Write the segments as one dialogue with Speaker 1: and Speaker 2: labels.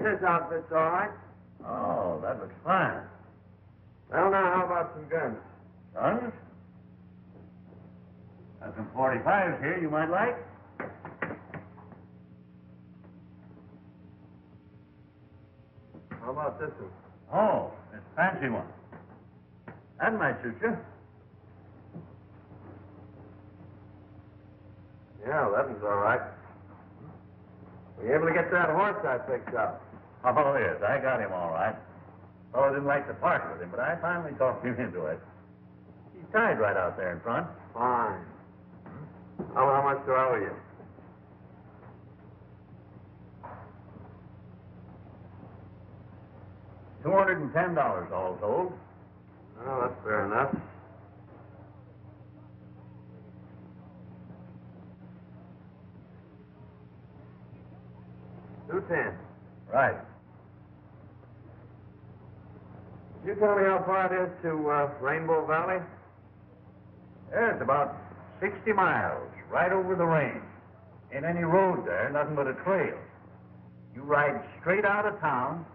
Speaker 1: this outfit's all right.
Speaker 2: Oh, that looks fine.
Speaker 1: Well, now, how about some guns?
Speaker 2: Guns? Got some 45s here you might like.
Speaker 1: How about this one?
Speaker 2: Oh, this fancy one. That might suit you.
Speaker 1: Yeah, that one's all right. Were you able to get that horse I picked up?
Speaker 2: Oh, yes, I got him all right. Oh, I didn't like to part with him, but I finally talked him into it. He's tied right out there in front.
Speaker 1: Fine. Oh, how much do I owe you?
Speaker 2: $210 all told.
Speaker 1: Oh, that's fair enough. $210.
Speaker 2: Right.
Speaker 1: Can you tell me how far it is to Rainbow Valley?
Speaker 2: Yeah, it's about 60 miles, right over the range. Ain't any road there, nothing but a trail. You ride straight out of town,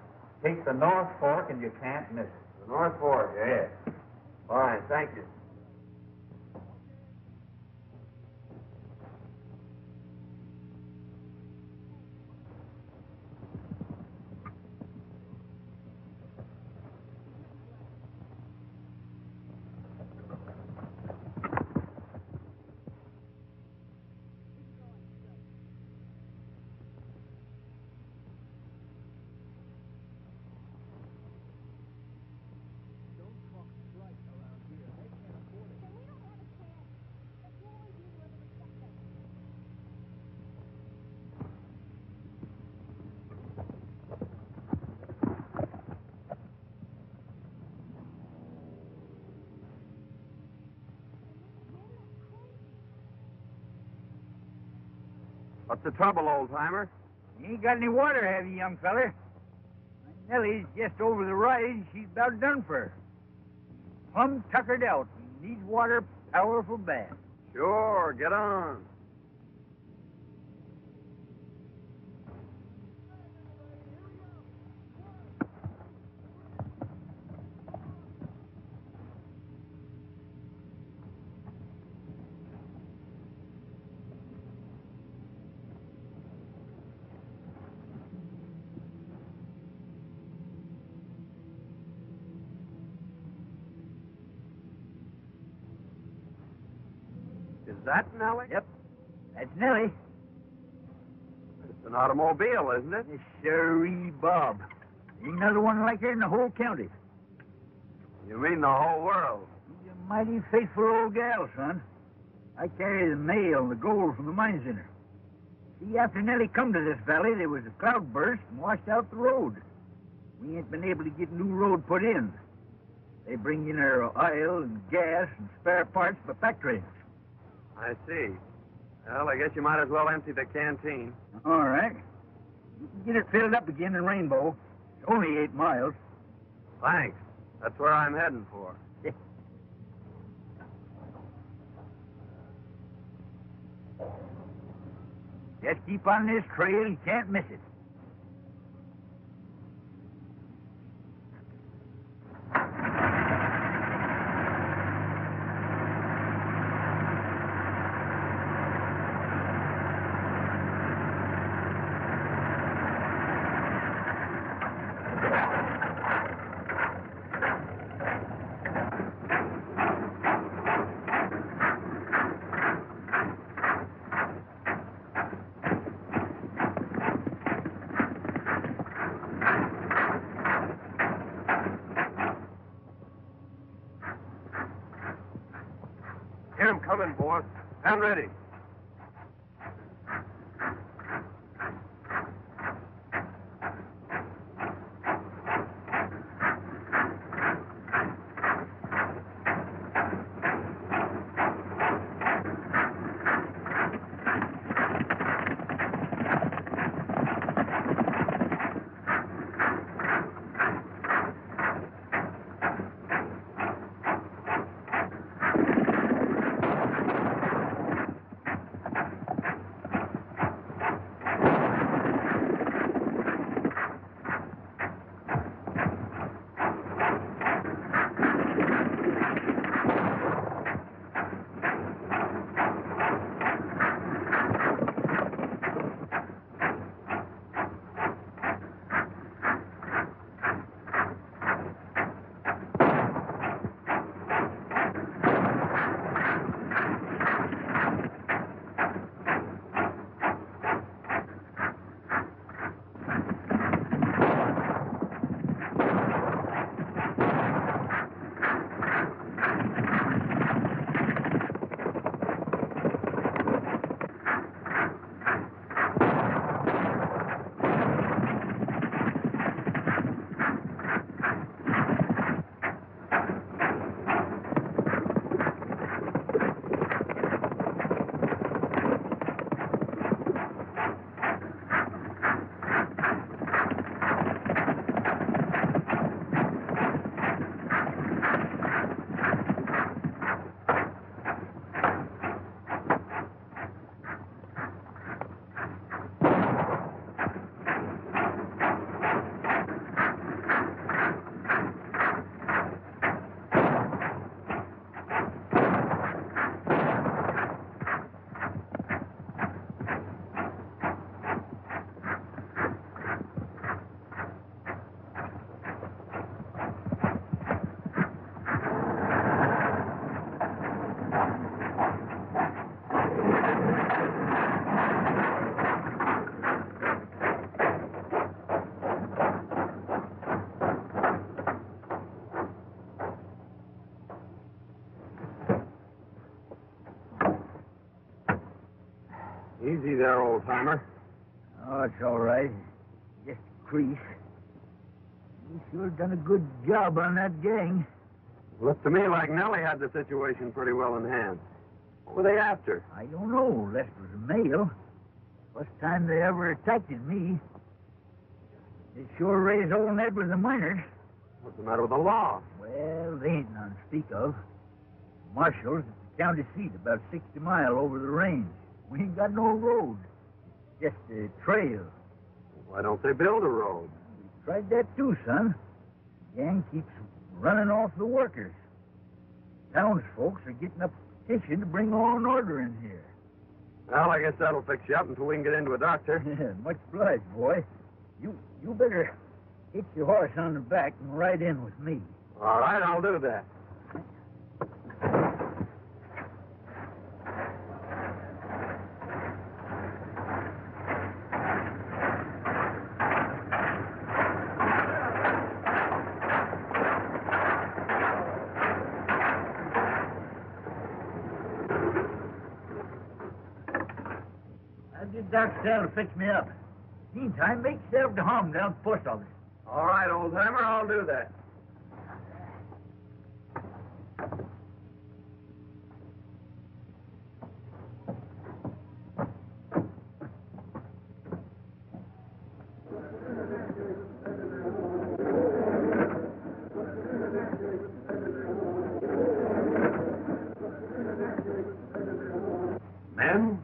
Speaker 2: take the North Fork, and you can't miss it.
Speaker 1: The North Fork, eh?
Speaker 2: Yeah.
Speaker 1: Fine, thank you. What's the trouble, old-timer?
Speaker 3: You ain't got any water, have you, young feller? Nellie's just over the rise. She's about done for. Plumb tuckered out. Needs water powerful bad.
Speaker 1: Sure, get on. Is that Nellie?
Speaker 3: Yep, that's Nellie.
Speaker 1: It's an automobile, isn't it?
Speaker 3: Yes, sirree, Bob. Ain't another one like her in the whole county.
Speaker 1: You mean the whole world?
Speaker 3: She's a mighty faithful old gal, son. I carry the mail and the gold from the mines in her. See, after Nellie come to this valley, there was a cloudburst and washed out the road. We ain't been able to get new road put in. They bring in our oil and gas and spare parts for factories.
Speaker 1: I see. Well, I guess you might as well empty the canteen.
Speaker 3: All right. You can get it filled up again in Rainbow. It's only 8 miles.
Speaker 1: Thanks. That's where I'm heading for.
Speaker 3: Just keep on this trail. You can't miss it.
Speaker 1: Here I'm coming, boss. I'm ready. Easy there, old-timer.
Speaker 3: Oh, it's all right. Just a crease. You sure done a good job on that gang.
Speaker 1: Looked to me like Nellie had the situation pretty well in hand. What were they after?
Speaker 3: I don't know, unless it was a male. First time they ever attacked me. They sure raised old Ned with the miners.
Speaker 1: What's the matter with the law?
Speaker 3: Well, they ain't none to speak of. Marshall's at the county seat, about 60 mile over the range. We ain't got no road. Just a trail.
Speaker 1: Why don't they build a road?
Speaker 3: We tried that too, son. The gang keeps running off the workers. Townsfolk are getting up a petition to bring law and order in here.
Speaker 1: Well, I guess that'll fix you up until we can get into a doctor.
Speaker 3: Much obliged, boy. You better hit your horse on the back and ride in with me.
Speaker 1: All right, I'll do that.
Speaker 3: I'll get Doc Sal to fix me up. Meantime, make yourself to home down at the post office.
Speaker 1: All right, old-timer, I'll do that.
Speaker 2: Men,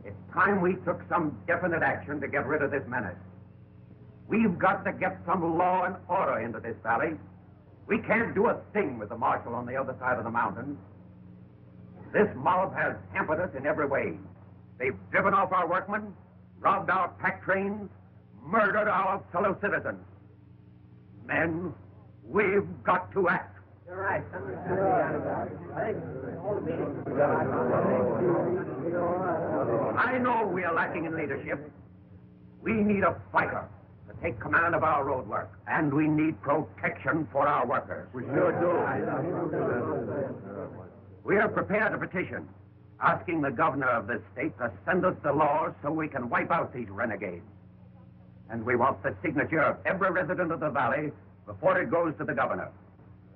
Speaker 2: it's time we took some definite action to get rid of this menace. We've got to get some law and order into this valley. We can't do a thing with the marshal on the other side of the mountains. This mob has hampered us in every way. They've driven off our workmen, robbed our pack trains, murdered our fellow citizens. Men, we've got to act.
Speaker 3: You're right.
Speaker 2: I know we are lacking in leadership. We need a fighter to take command of our road work, and we need protection for our workers.
Speaker 1: We sure do.
Speaker 2: We have prepared a petition asking the governor of this state to send us the laws so we can wipe out these renegades. And we want the signature of every resident of the valley before it goes to the governor.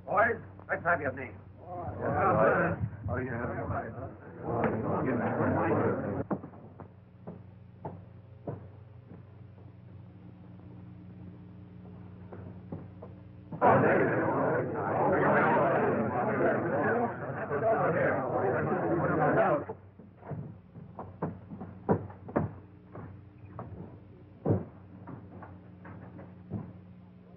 Speaker 2: Boys, let's have your name.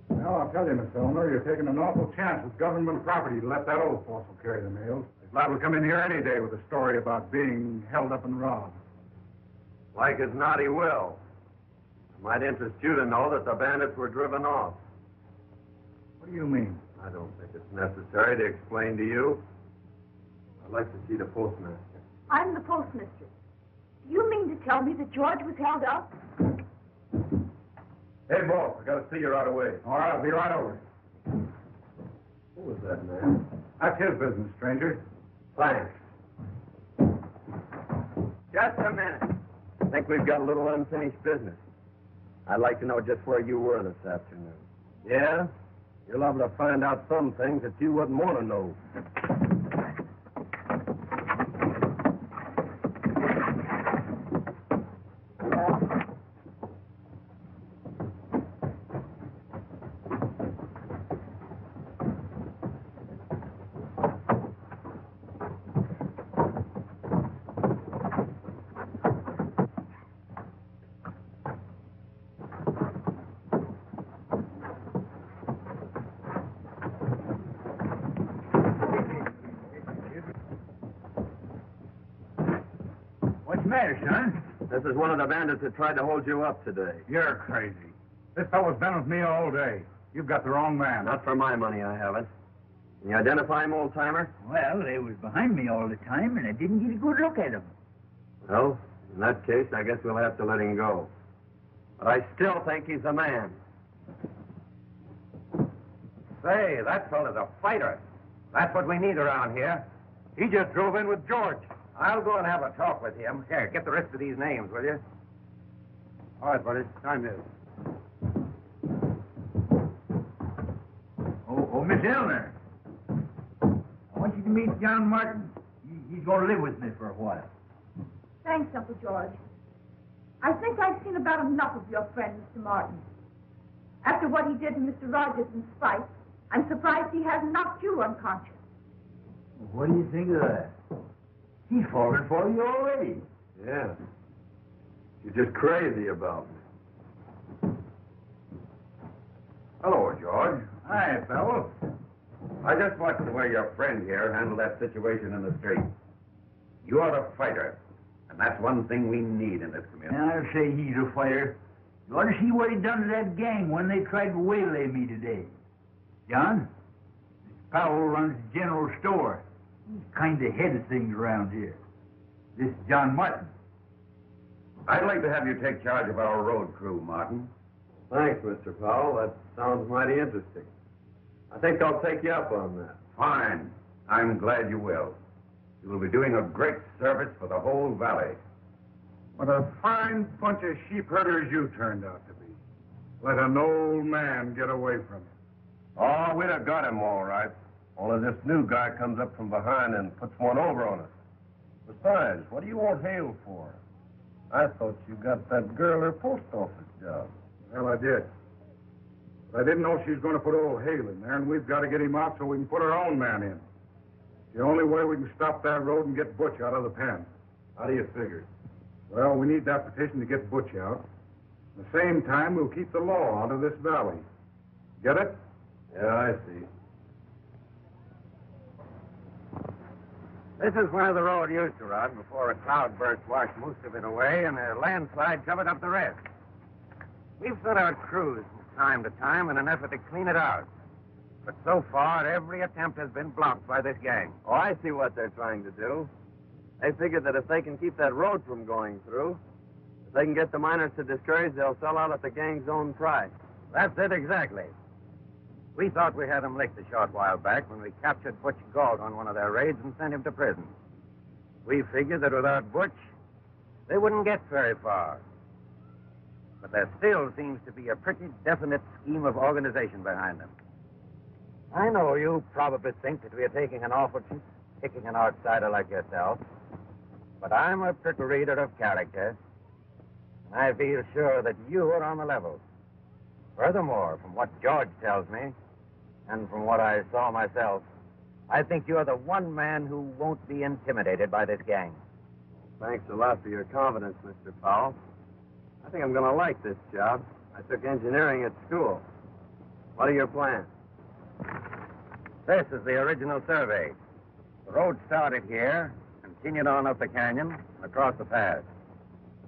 Speaker 4: Well, I'll tell you, Mr. Elmer, you're taking an awful chance with government property to let that old fossil carry the mails. His lad will come in here any day with a story about being held up and robbed.
Speaker 1: Like as not, he will. It might interest you to know that the bandits were driven off.
Speaker 4: What do you mean?
Speaker 1: I don't think it's necessary to explain to you. I'd like to see the postmaster.
Speaker 5: I'm the postmistress. Do you mean to tell me that George was held up?
Speaker 4: Hey, boss, I gotta see you right away. All right, I'll be right over.
Speaker 1: Who was that man?
Speaker 4: That's his business, stranger.
Speaker 1: Thanks. Just a minute. I think we've got a little unfinished business. I'd like to know just where you were this afternoon. Yeah? You're liable to find out some things that you wouldn't want to know.
Speaker 3: What's the matter, son?
Speaker 1: This is one of the bandits that tried to hold you up today.
Speaker 4: You're crazy. This fellow's been with me all day. You've got the wrong man.
Speaker 1: Not for my money, I haven't. Can you identify him, old-timer?
Speaker 3: Well, they was behind me all the time, and I didn't get a good look at them.
Speaker 1: Well, in that case, I guess we'll have to let him go. But I still think he's a man.
Speaker 2: Say, that fellow's a fighter. That's what we need around here. He just drove in with George.
Speaker 1: I'll go and have a talk with him. Here, get the rest of these names, will you?
Speaker 4: All right, buddy. Time is.
Speaker 3: Oh, Miss Elner. I want you to meet John Martin. He's going to live with me for a while.
Speaker 5: Thanks, Uncle George. I think I've seen about enough of your friend, Mr. Martin. After what he did to Mr. Rogers in spite, I'm surprised he hasn't knocked you unconscious.
Speaker 3: What do you think of that? He's fallen for you already.
Speaker 1: Yeah. You're just crazy about me.
Speaker 4: Hello, George.
Speaker 3: Hi, fellow.
Speaker 1: I just watched the way your friend here handled that situation in the street. You are a fighter, and that's one thing we need in this community.
Speaker 3: And I'll say he's a fighter. You ought to see what he done to that gang when they tried to waylay me today. John, this Powell runs the general store. He's kind of head of things around here. This is John Martin.
Speaker 1: I'd like to have you take charge of our road crew, Martin. Thanks, Mr. Powell. That sounds mighty interesting. I think I'll take you up on that. Fine. I'm glad you will. You will be doing a great service for the whole valley.
Speaker 4: What a fine bunch of sheep herders you turned out to be. Let an old man get away from you.
Speaker 1: Oh, we'd have got him all right. Only this new guy comes up from behind and puts one over on us. Besides, what do you want Hale for? I thought you got that girl her post office job.
Speaker 4: Well, I did. But I didn't know she was going to put old Hale in there, and we've got to get him out so we can put our own man in. The only way we can stop that road and get Butch out of the pen.
Speaker 1: How do you figure?
Speaker 4: Well, we need that petition to get Butch out. At the same time, we'll keep the law out of this valley. Get it?
Speaker 1: Yeah, I see. This is where the road used to run before a cloudburst washed most of it away and a landslide covered up the rest. We've sent out crews from time to time in an effort to clean it out. But so far, every attempt has been blocked by this gang.
Speaker 6: Oh, I see what they're trying to do. They figure that if they can keep that road from going through, if they can get the miners to discourage, they'll sell out at the gang's own price.
Speaker 1: That's it exactly. We thought we had him licked a short while back when we captured Butch Galt on one of their raids and sent him to prison. We figured that without Butch, they wouldn't get very far. But there still seems to be a pretty definite scheme of organization behind them. I know you probably think that we are taking an awful chance picking an outsider like yourself, but I'm a pretty reader of character, and I feel sure that you are on the level. Furthermore, from what George tells me, and from what I saw myself, I think you're the one man who won't be intimidated by this gang.
Speaker 6: Thanks a lot for your confidence, Mr. Powell. I think I'm going to like this job. I took engineering at school. What are your plans?
Speaker 1: This is the original survey. The road started here, continued on up the canyon, and across the pass.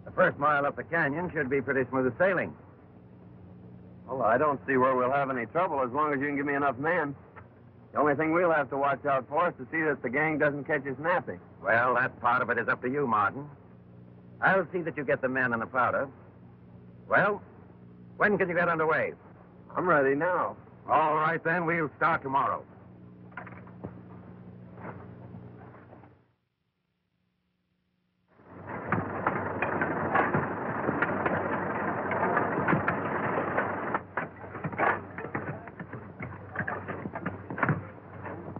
Speaker 1: The first mile up the canyon should be pretty smooth sailing.
Speaker 6: Well, I don't see where we'll have any trouble as long as you can give me enough men. The only thing we'll have to watch out for is to see that the gang doesn't catch us napping.
Speaker 1: Well, that part of it is up to you, Martin. I'll see that you get the men and the powder. Well, when can you get underway?
Speaker 6: I'm ready now.
Speaker 1: All right, then. We'll start tomorrow.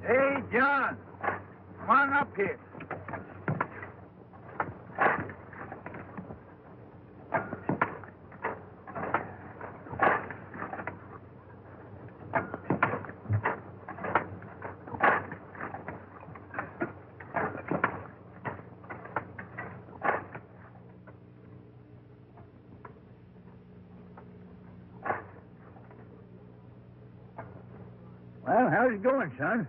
Speaker 3: Hey, John. Come on up here. Well, how's it going, son?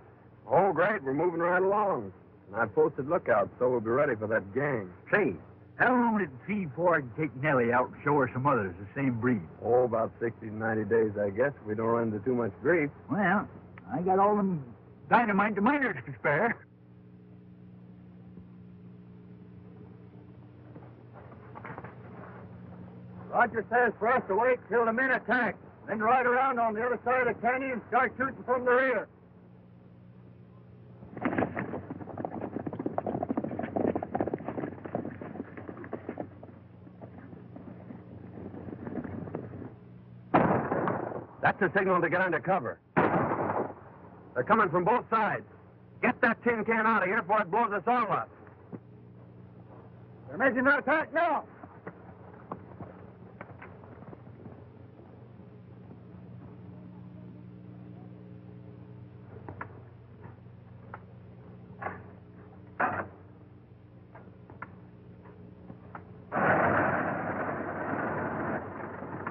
Speaker 6: Oh, great. We're moving right along. And I posted lookouts, so we'll be ready for that gang.
Speaker 3: Say, how long would it be before I can take Nellie out and show her some others the same breed?
Speaker 6: Oh, about 60 to 90 days, I guess, if we don't run into too much grief.
Speaker 3: Well, I got all them dynamite the miners to spare.
Speaker 6: Roger says for us to wait till the men attack, then ride around on the other side of the canyon and start shooting from the rear. the signal to get under cover. They're coming from both sides. Get that tin can out of here before it blows us all up.
Speaker 3: They're making an attack now.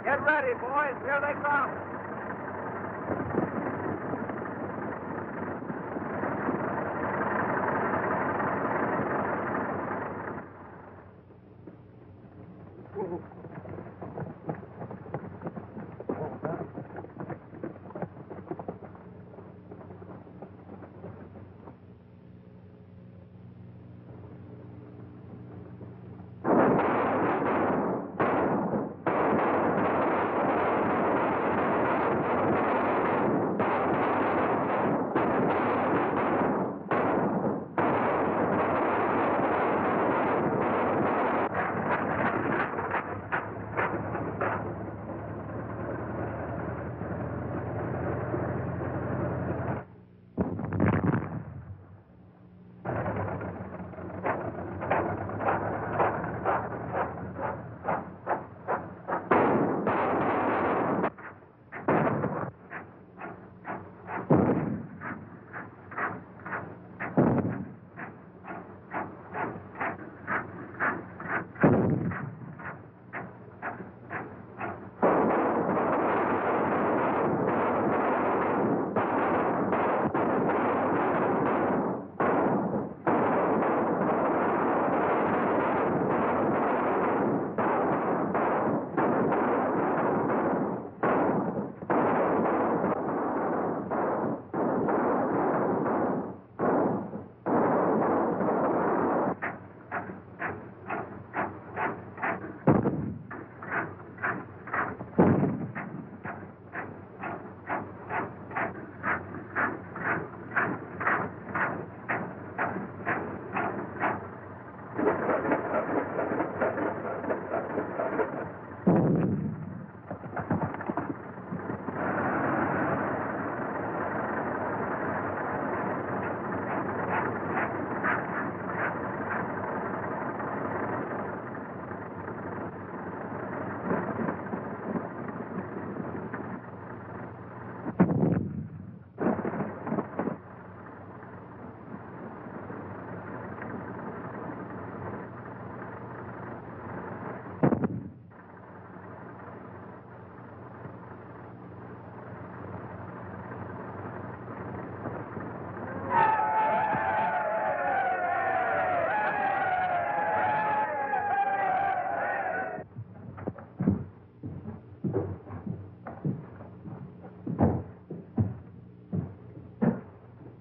Speaker 6: Get ready, boys. Here they come.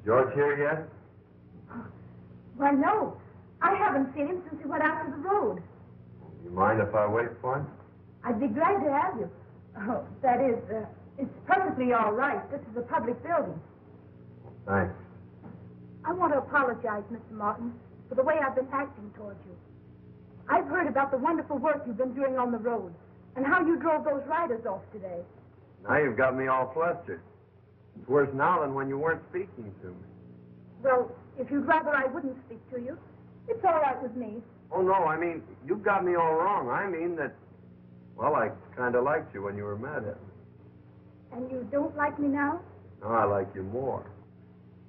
Speaker 2: George here yet?
Speaker 5: Why, no. I haven't seen him since he went out to the road.
Speaker 2: You mind if I wait for him?
Speaker 5: I'd be glad to have you. Oh, that is, it's perfectly all right. This is a public building.
Speaker 2: Thanks.
Speaker 5: I want to apologize, Mr. Martin, for the way I've been acting towards you. I've heard about the wonderful work you've been doing on the road and how you drove those riders off today.
Speaker 6: Now you've got me all flustered. It's worse now than when you weren't speaking to me.
Speaker 5: Well, if you'd rather I wouldn't speak to you, it's all right with me.
Speaker 6: Oh, no, I mean, you've got me all wrong. I mean that, well, I kind of liked you when you were mad at me.
Speaker 5: And you don't like me now?
Speaker 6: Now I like you more.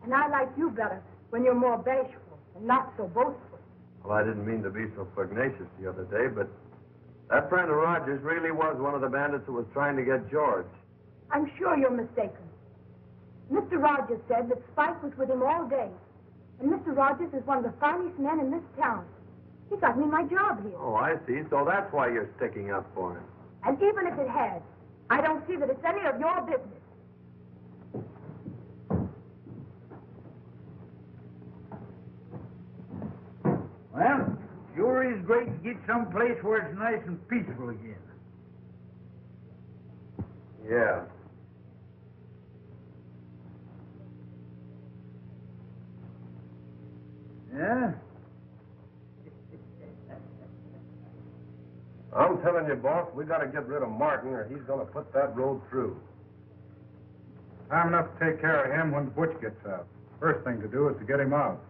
Speaker 5: And I like you better when you're more bashful and not so boastful.
Speaker 6: Well, I didn't mean to be so pugnacious the other day, but that friend of Rogers really was one of the bandits who was trying to get George.
Speaker 5: I'm sure you're mistaken. Mr. Rogers said that Spike was with him all day. And Mr. Rogers is one of the finest men in this town. He got me my job here.
Speaker 6: Oh, I see. So that's why you're sticking up for him.
Speaker 5: And even if it had, I don't see that it's any of your business.
Speaker 3: Well, sure is great to get someplace where it's nice and peaceful again.
Speaker 6: Yeah.
Speaker 3: Yeah?
Speaker 7: I'm telling you, boss, we got to get rid of Martin or he's going to put that road through.
Speaker 4: Time enough to take care of him when Butch gets out. First thing to do is to get him out.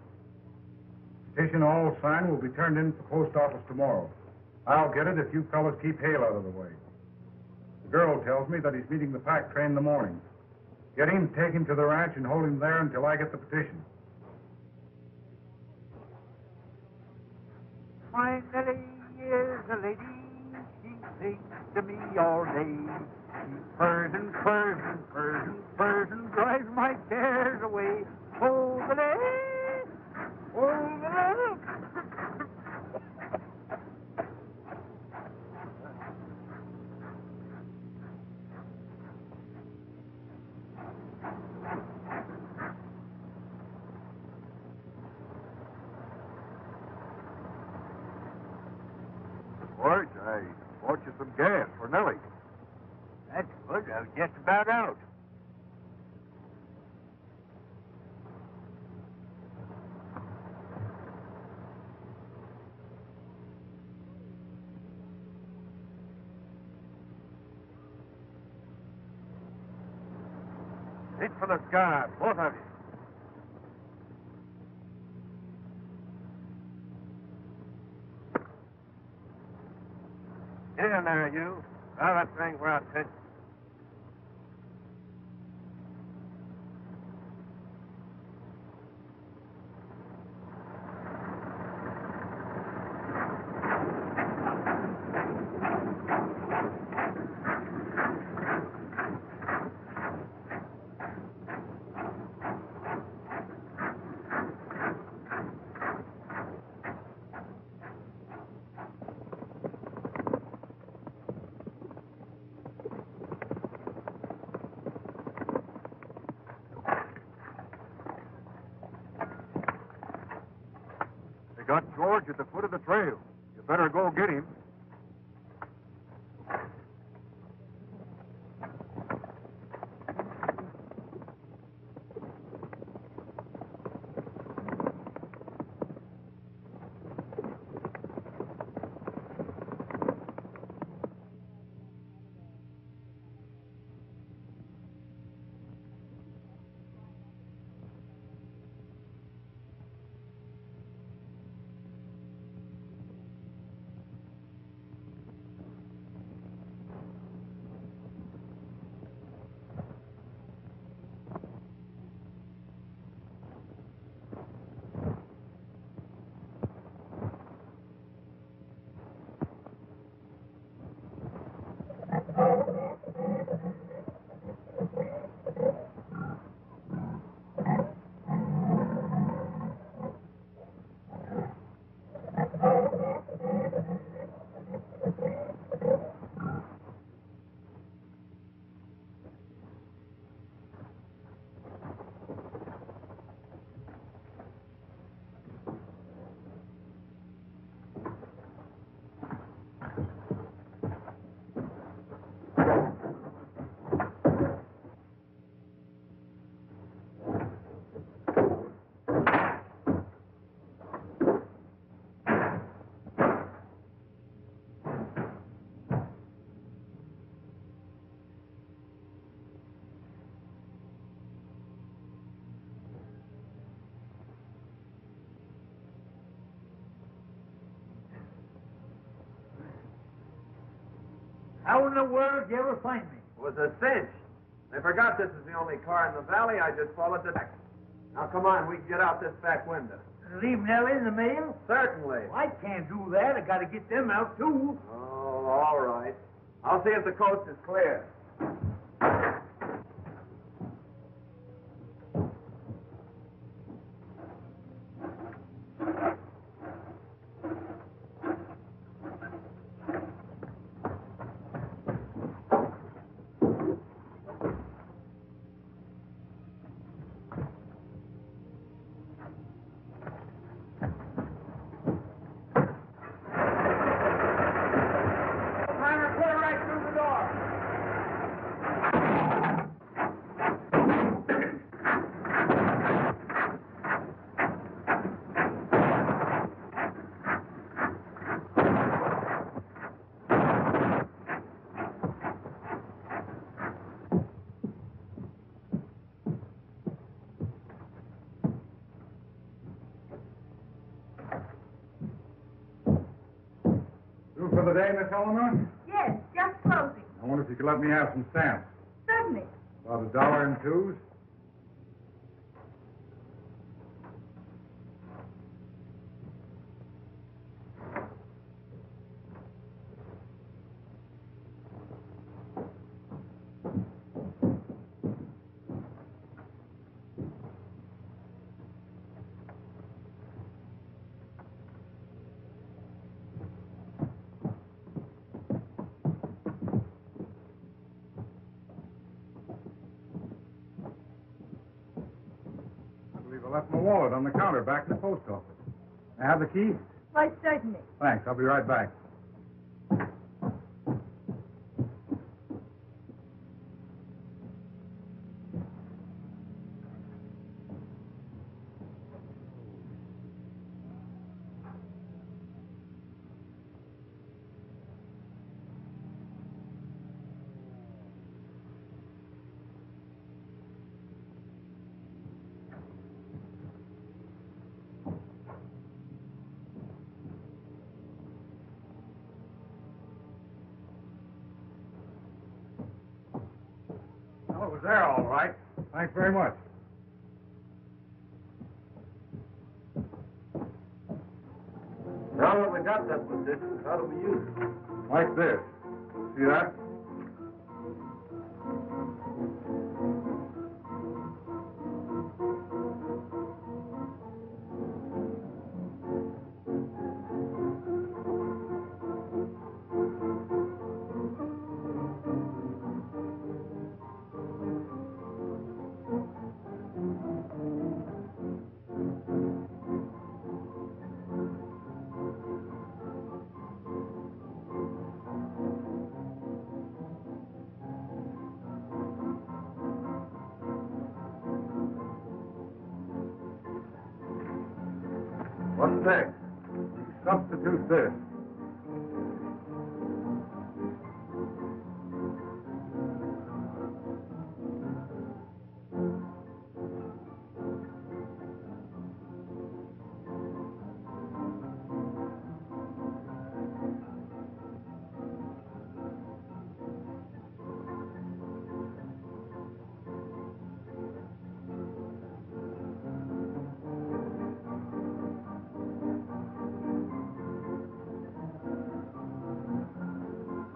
Speaker 4: Petition all signed will be turned in at the post office tomorrow. I'll get it if you fellas keep Hale out of the way. The girl tells me that he's meeting the pack train in the morning. Get him, take him to the ranch, and hold him there until I get the petition.
Speaker 3: My Nellie is a lady. She sings to me all day. She purrs and purrs and purrs and purrs and drives my cares away. Oh, the day! Oh, the day!
Speaker 2: George, I bought you some gas for Nellie.
Speaker 3: That's good. I was just about out.
Speaker 2: Hit for the sky, both of you.
Speaker 6: Get in there, you. Now that thing we're out pitch.
Speaker 2: Got George at the foot of the trail. You better go get him.
Speaker 3: How in the world did you ever find me?
Speaker 6: It was a cinch. They forgot this is the only car in the valley. I just followed the back. Now, come on. We can get out this back window.
Speaker 3: Leave Nellie in the mail?
Speaker 6: Certainly.
Speaker 3: Well, I can't do that. I got to get them out, too.
Speaker 6: Oh, all right. I'll see if the coast is clear.
Speaker 4: the day, Miss Eleanor?
Speaker 5: Yes, just closing.
Speaker 4: I wonder if you could let me have some stamps.
Speaker 5: Certainly.
Speaker 4: About $1 in twos. I left my wallet on the counter back in the post office. I have the key?
Speaker 5: Why, certainly.
Speaker 4: Thanks. I'll be right back. Well, it was there all right. Thanks very much.
Speaker 6: Now that we got that position, how do we use it?
Speaker 4: Like this. See that?
Speaker 6: What's next?
Speaker 4: Substitute this.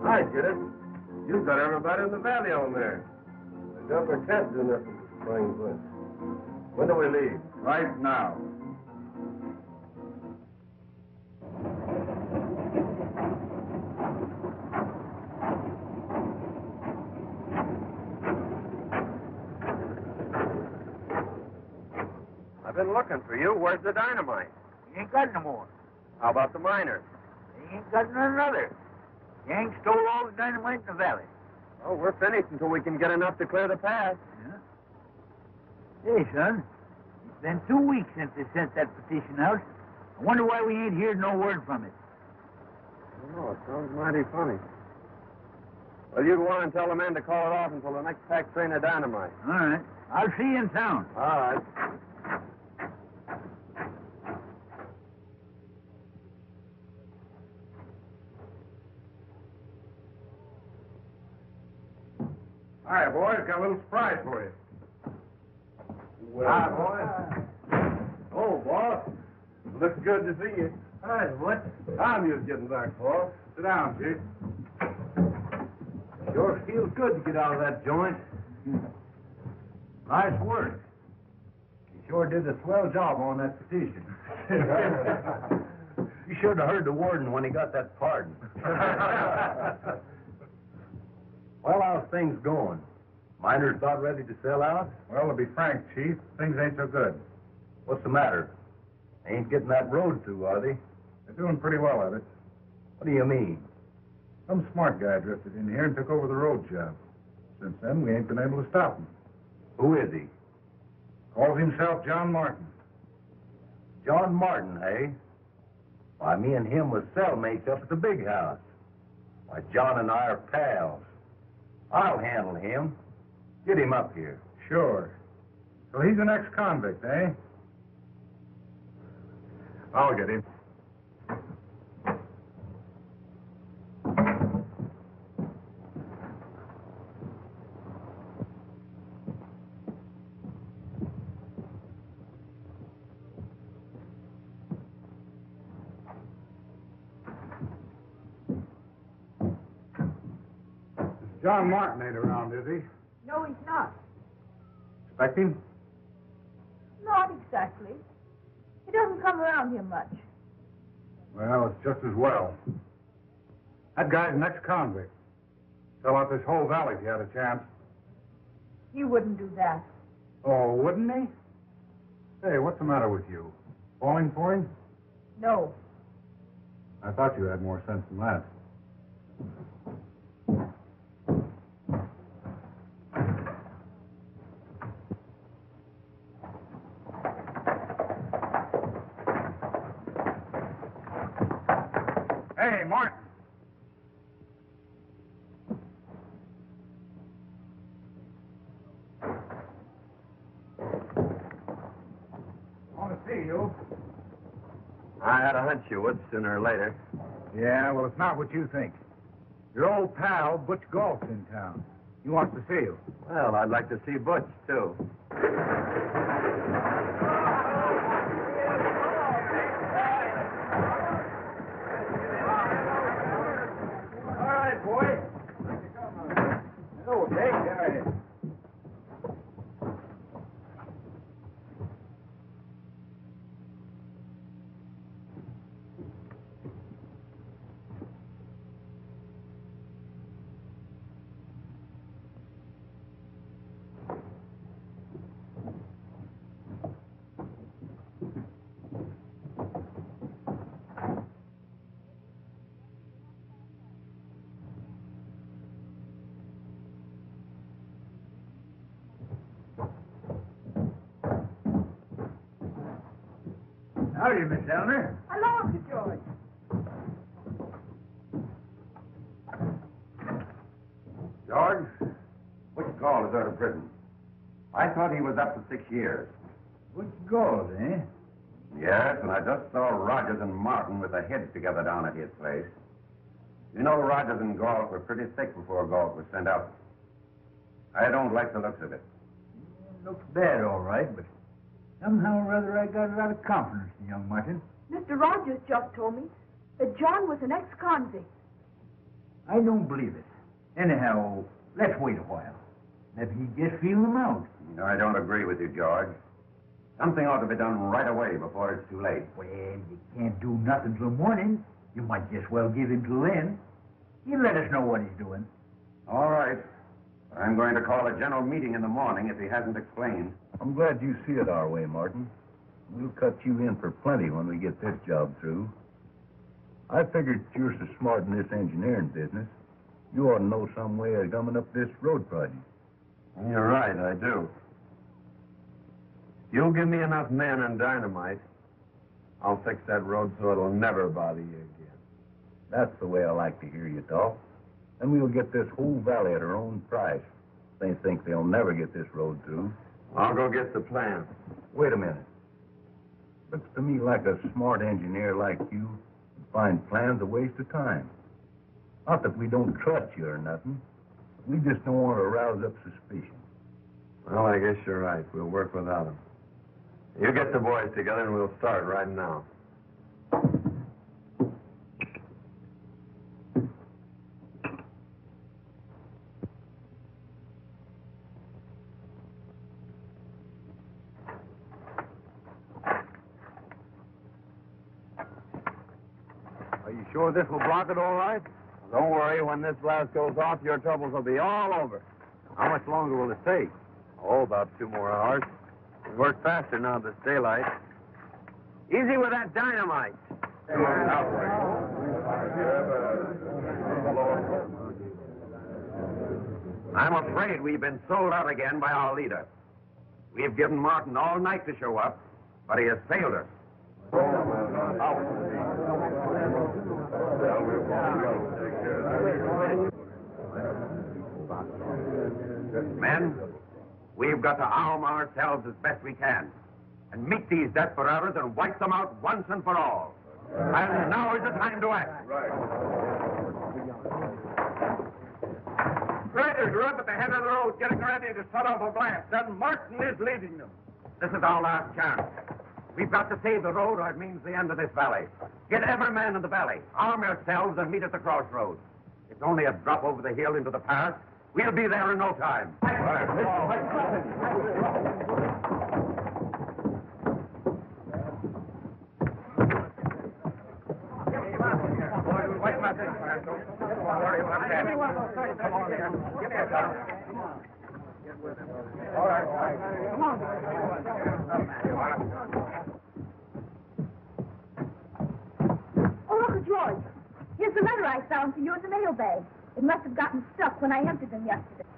Speaker 6: I get it. You've got everybody in the valley on there. The governor can't do nothing to spring Bush. When do we leave?
Speaker 4: Right now.
Speaker 6: I've been looking for you. Where's the dynamite?
Speaker 3: We ain't got no more.
Speaker 6: How about the miners?
Speaker 3: They ain't got none other. Gang stole all the dynamite in the valley.
Speaker 6: Oh, we're finished until we can get enough to clear the path.
Speaker 3: Yeah. Hey, son, it's been 2 weeks since they sent that petition out. I wonder why we ain't heard no word from it.
Speaker 6: I don't know. It sounds mighty funny. Well, you go on and tell the men to call it off until the next pack train of dynamite.
Speaker 3: All right. I'll see you in town.
Speaker 6: All right.
Speaker 4: Hi, boys. Got a little surprise for you.
Speaker 6: Well, hi, boy. Oh, boss. Looks good to see you.
Speaker 3: Hi, what?
Speaker 6: Time you was getting back, boss.
Speaker 4: Sit down, Chief.
Speaker 2: Sure feels good to get out of that joint. Nice work. You sure did a swell job on that petition. You should have heard the warden when he got that pardon. Well, how's things going? Miners about ready to sell out?
Speaker 4: Well, to be frank, Chief, things ain't so good.
Speaker 2: What's the matter? They ain't getting that road through, are they?
Speaker 4: They're doing pretty well at it.
Speaker 2: What do you mean?
Speaker 4: Some smart guy drifted in here and took over the road job. Since then, we ain't been able to stop him.
Speaker 2: Who is he?
Speaker 4: Calls himself John Martin.
Speaker 2: John Martin, eh? Why, me and him was cellmates up at the big house. Why, John and I are pals. I'll handle him. Get him up here.
Speaker 4: Sure. So he's an ex-convict, eh? I'll get him. John Martin ain't around, is he?
Speaker 5: No, he's not.
Speaker 4: Expect him?
Speaker 5: Not exactly. He doesn't come around here much.
Speaker 4: Well, it's just as well. That guy's an ex-convict. Sell out this whole valley if he had a chance.
Speaker 5: He wouldn't do that.
Speaker 4: Oh, wouldn't he? Hey, what's the matter with you? Falling for him?
Speaker 5: No.
Speaker 4: I thought you had more sense than that. Hey, Martin. Want to see you.
Speaker 6: I had a hunch you would sooner or later.
Speaker 3: Yeah, well, it's not what you think. Your old pal, Butch Galt's in town. He wants to see you.
Speaker 6: Well, I'd like to see Butch, too.
Speaker 3: All right, boy. Hello, Dick. Howdy, Miss Elmer.
Speaker 5: Hello, Uncle George.
Speaker 1: George, which Galt is out of prison? I thought he was up to 6 years.
Speaker 3: Butch Galt, eh?
Speaker 1: Yes, and I just saw Rogers and Martin with their heads together down at his place. You know, Rogers and Galt were pretty thick before Galt was sent out. I don't like the looks of it.
Speaker 3: Looks bad, all right, but somehow or other I got a lot of confidence in young Martin.
Speaker 5: Mr. Rogers just told me that John was an ex-convict.
Speaker 3: I don't believe it. Anyhow, let's wait a while. Maybe he just feel him out.
Speaker 1: No, I don't agree with you, George. Something ought to be done right away before it's too late.
Speaker 3: Well, you can't do nothing till morning. You might just well give him till then. He'll let us know what he's doing.
Speaker 1: All right. I'm going to call a general meeting in the morning if he hasn't explained.
Speaker 7: I'm glad you see it our way, Martin. We'll cut you in for plenty when we get this job through. I figured you're so smart in this engineering business, you ought to know some way of gumming up this road project.
Speaker 6: You're right, I do. If you'll give me enough men and dynamite, I'll fix that road so it'll never bother you again.
Speaker 7: That's the way I like to hear you talk. Then we'll get this whole valley at our own price. They think they'll never get this road through.
Speaker 6: I'll go get the plan.
Speaker 7: Wait a minute. Looks to me like a smart engineer like you would find plans a waste of time. Not that we don't trust you or nothing. We just don't want to rouse up suspicion.
Speaker 6: Well, I guess you're right. We'll work without him. You get the boys together and we'll start right now.
Speaker 1: Are you sure this will block it all right?
Speaker 6: Don't worry. When this blast goes off, your troubles will be all over.
Speaker 1: How much longer will it take?
Speaker 6: Oh, about 2 more hours. We work faster now this daylight. Easy with that dynamite.
Speaker 1: I'm afraid we've been sold out again by our leader. We've given Martin all night to show up, but he has failed us. Men, we've got to arm ourselves as best we can and meet these desperados and wipe them out once and for all. And now is the time to act. Riders are up at the head of the road getting ready to set off a blast, and Martin is leading them. This is our last chance. We've got to save the road or it means the end of this valley. Get every man in the valley. Arm yourselves and meet at the crossroads. It's only a drop over the hill into the pass, We'll be there in no time.
Speaker 5: Oh, Uncle George, here's the letter I found for you in the mailbag. It must have gotten stuck when I emptied them yesterday.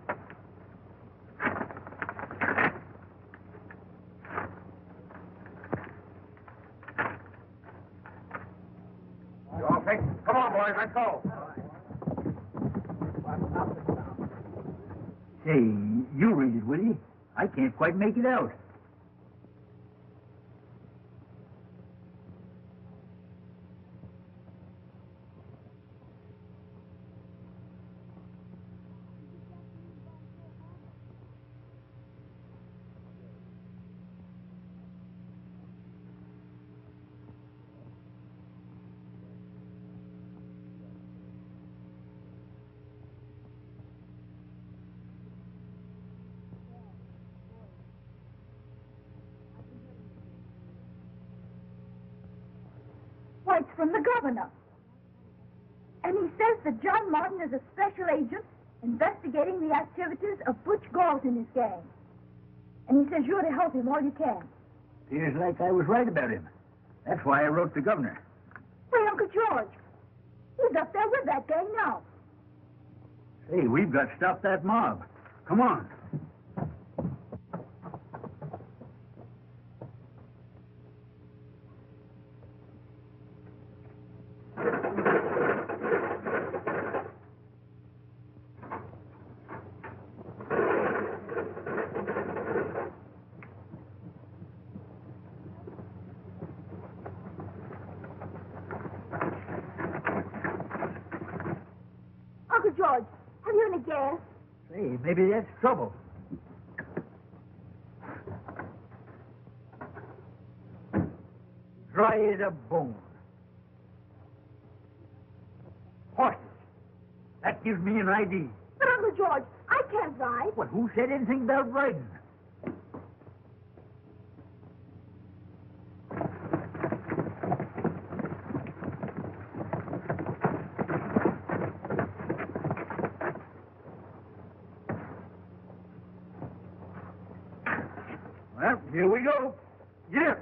Speaker 1: You all think? Come on, boys, let's go.
Speaker 3: Say, you read it, will you? I can't quite make it out.
Speaker 5: Why, it's from the governor. And he says that John Martin is a special agent investigating the activities of Butch Galt and his gang. And he says you're to help him all you can.
Speaker 3: Seems like I was right about him. That's why I wrote the governor.
Speaker 5: Hey, Uncle George, he's up there with that gang now.
Speaker 3: Say, we've got to stop that mob. Come on.
Speaker 5: Uncle George, have you any gas?
Speaker 3: Say, maybe that's trouble. Dry as a bone. Horses. That gives me an idea.
Speaker 5: But, Uncle George, I can't ride.
Speaker 3: Well, who said anything about riding? Well, here we go. Get up.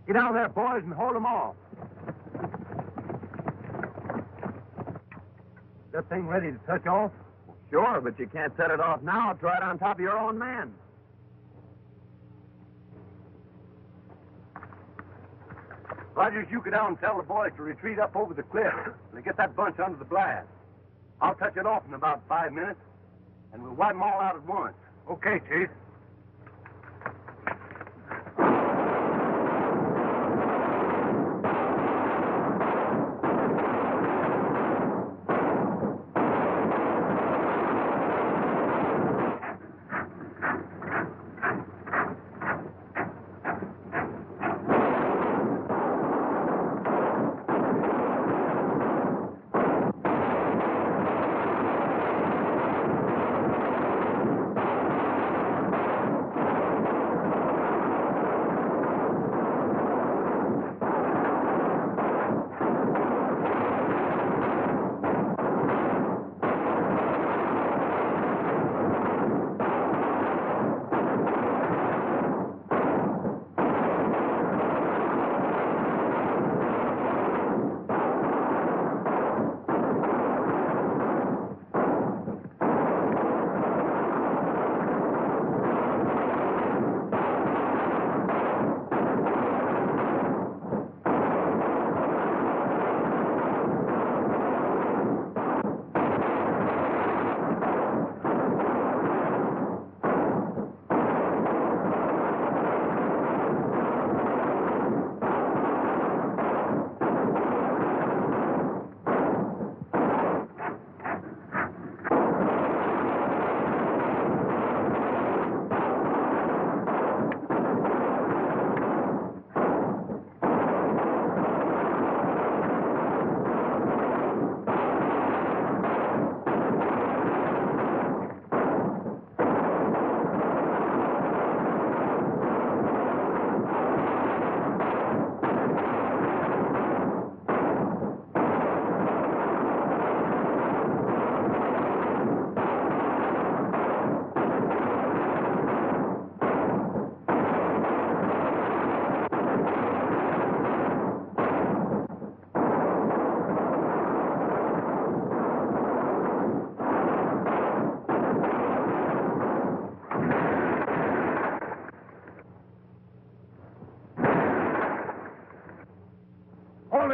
Speaker 1: Get out there, boys, and hold them off. That thing ready to touch off?
Speaker 6: Sure, but you can't set it off now. It's right on top of your own man.
Speaker 1: Rogers, you go down and tell the boys to retreat up over the cliff and get that bunch under the blast. I'll touch it off in about 5 minutes, and we'll wipe them all out at once. Okay, Chief.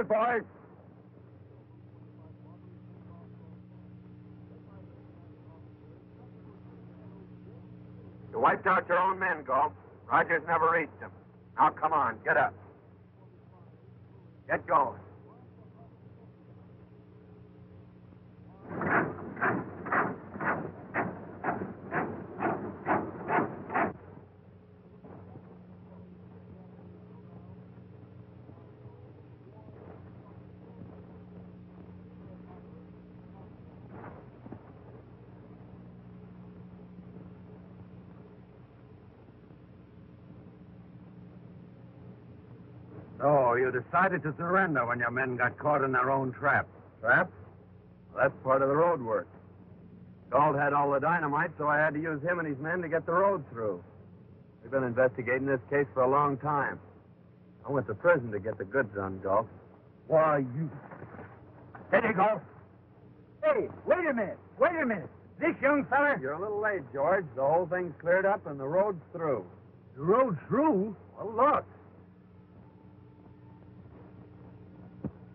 Speaker 1: it, boys. You wiped out your own men, Galt. Rogers never reached them. Now, come on, get up. Get going. So, you decided to surrender when your men got caught in their own trap.
Speaker 6: Trap? Well, that's part of the road work. Galt had all the dynamite, so I had to use him and his men to get the road through. We've been investigating this case for a long time. I went to prison to get the goods on Galt.
Speaker 3: Why, you... Steady, Galt. Hey, wait a minute. Wait a minute. This young fella...
Speaker 6: You're a little late, George. The whole thing's cleared up and the road's through.
Speaker 3: The road's through?
Speaker 6: Well, look.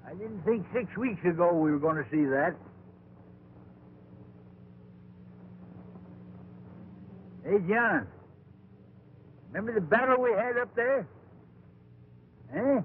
Speaker 3: I didn't think 6 weeks ago we were going to see that. Hey, John. Remember the battle we had up there? Eh?